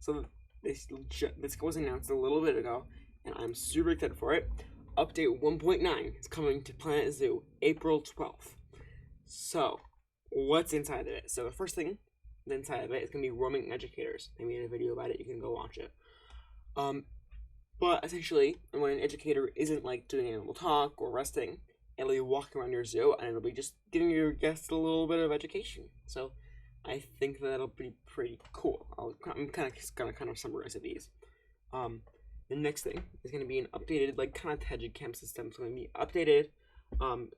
So this was announced a little bit ago, and I'm super excited for it. Update 1.9 is coming to Planet Zoo April 12th. So, what's inside of it? So the first thing inside of it is going to be roaming educators. I made a video about it. You can go watch it. But essentially, when an educator isn't like doing animal talk or resting, it'll be walking around your zoo and it'll be just giving your guests a little bit of education. So I think that'll be pretty cool. I'm kind of summarize these. The next thing is going to be an updated like kind of Tedgecam system. It's going to be updated.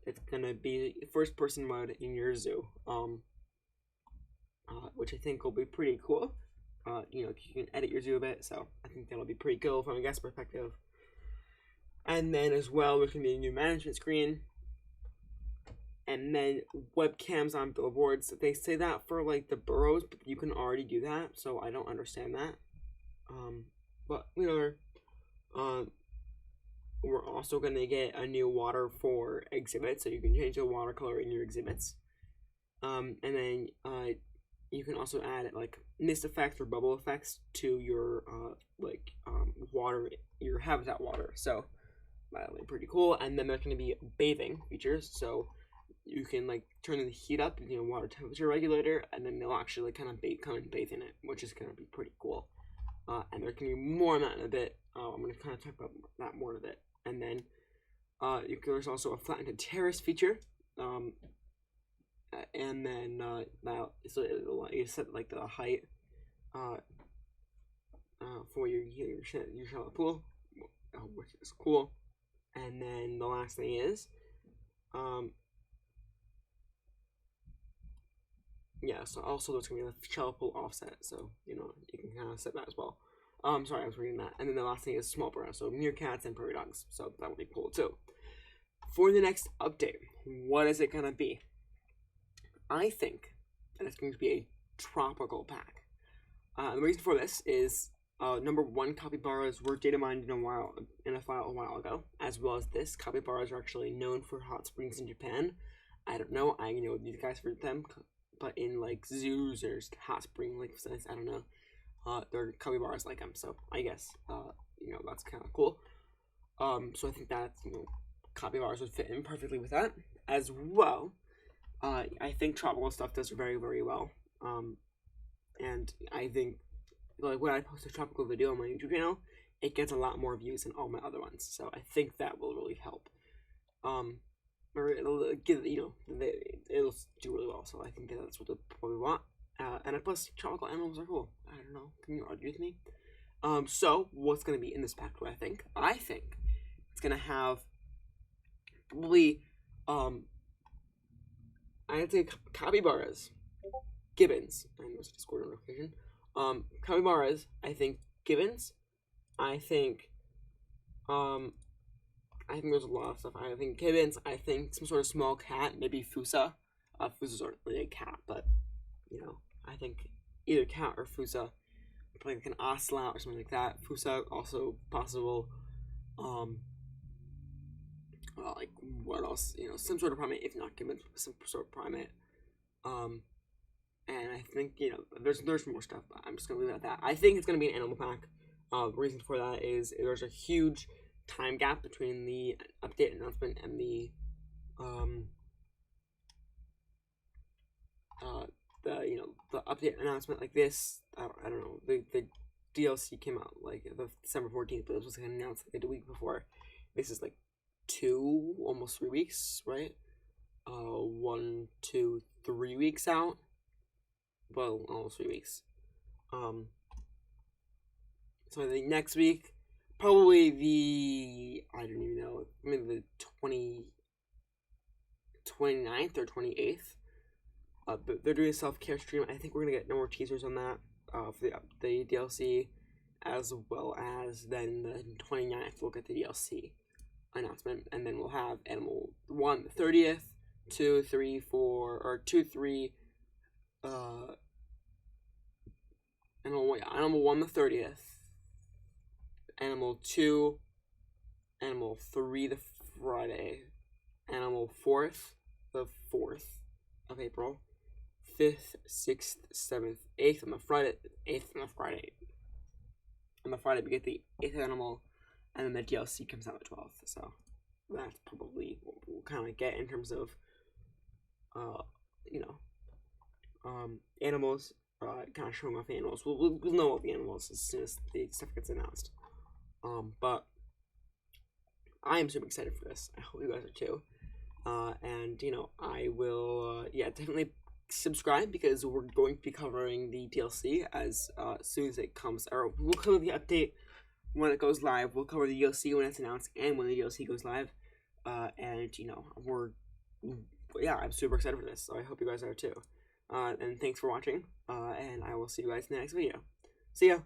It's going to be first person mode in your zoo. Which I think will be pretty cool. You can edit your zoo a bit, so I think that'll be pretty cool from a guest perspective. And then as well, there's going to be a new management screen. And then webcams on billboards. They say that for like the burrows, but you can already do that, so I don't understand that. But we're also going to get a new water for exhibits, so you can change the water color in your exhibits. And then you can also add like mist effects or bubble effects to your water, your habitat water. So that'll be pretty cool. And then there's going to be bathing features, so you can like turn the heat up, water temperature regulator, and then they'll actually like kind of come and bathe in it, which is going to be pretty cool. And there's going to be more on that in a bit. I'm going to kind of talk about that more in a bit. And then there's also a flattened terrace feature. And then so it'll let you set like the height for your shallow pool, which is cool. And then the last thing is so also there's gonna be a shallow pool offset, so you can kind of set that as well. Sorry, I was reading that. And then the last thing is small burrows, so meerkats and prairie dogs, so that would be cool too. For the next update, what is it gonna be? I think that it's going to be a tropical pack. The reason for this is number one, capybaras were data mined in a file a while ago, as well as this. Capybaras are actually known for hot springs in Japan. I don't know. I know these guys for them, but in like zoos or hot spring like I don't know. There are capybaras like them, so I guess that's kind of cool. So I think that capybaras would fit in perfectly with that as well. I think tropical stuff does very, very well. And I think like when I post a tropical video on my YouTube channel, it gets a lot more views than all my other ones. So I think that will really help. Or it'll give it'll do really well. So I think that's what they probably want. And plus, tropical animals are cool. I don't know. Can you argue with me? So what's gonna be in this pack? I think it's gonna have probably I'd say capybaras, gibbons. I know it's a Discord notification. Capybaras. I think gibbons. I think there's a lot of stuff. I think gibbons. I think some sort of small cat, maybe Fusa. Fusa's not really a cat, but I think either cat or Fusa, probably like an ocelot or something like that. Fusa also possible. Like what else? Some sort of primate, if not gibbons, some sort of primate. And I think there's more stuff, but I'm just gonna leave it at that. I think it's gonna be an animal pack. The reason for that is there's a huge time gap between the update announcement and the the update announcement like this. I don't know. The DLC came out like the December 14th, but it was like announced like a week before. This is like almost 3 weeks, right? 1, 2, 3 weeks out. Well, almost 3 weeks. So I think next week, probably I don't even know, maybe the 29th or 28th. But they're doing a self-care stream. I think we're gonna get no more teasers on that for the DLC, as well as then the 29th we'll get the DLC announcement, and then we'll have Animal 1 the 30th, 2, 3, 4, or 2, 3, Animal 1 the 30th, Animal 2, Animal 3 the Friday, Animal 4th the 4th of April, 5th, 6th, 7th, 8th on the Friday, on the Friday we get the 8th animal, and then the DLC comes out the 12th. So that's probably what we'll kind of get in terms of, you know, animals. Kind of showing off the animals. We'll know all the animals as soon as the stuff gets announced. But I am super excited for this. I hope you guys are too. And you know, I will, definitely subscribe because we're going to be covering the DLC as soon as it comes. Or we'll cover the update when it goes live. We'll cover the DLC when it's announced and when the DLC goes live. And you know, I'm super excited for this. So I hope you guys are too. And thanks for watching. And I will see you guys in the next video. See ya.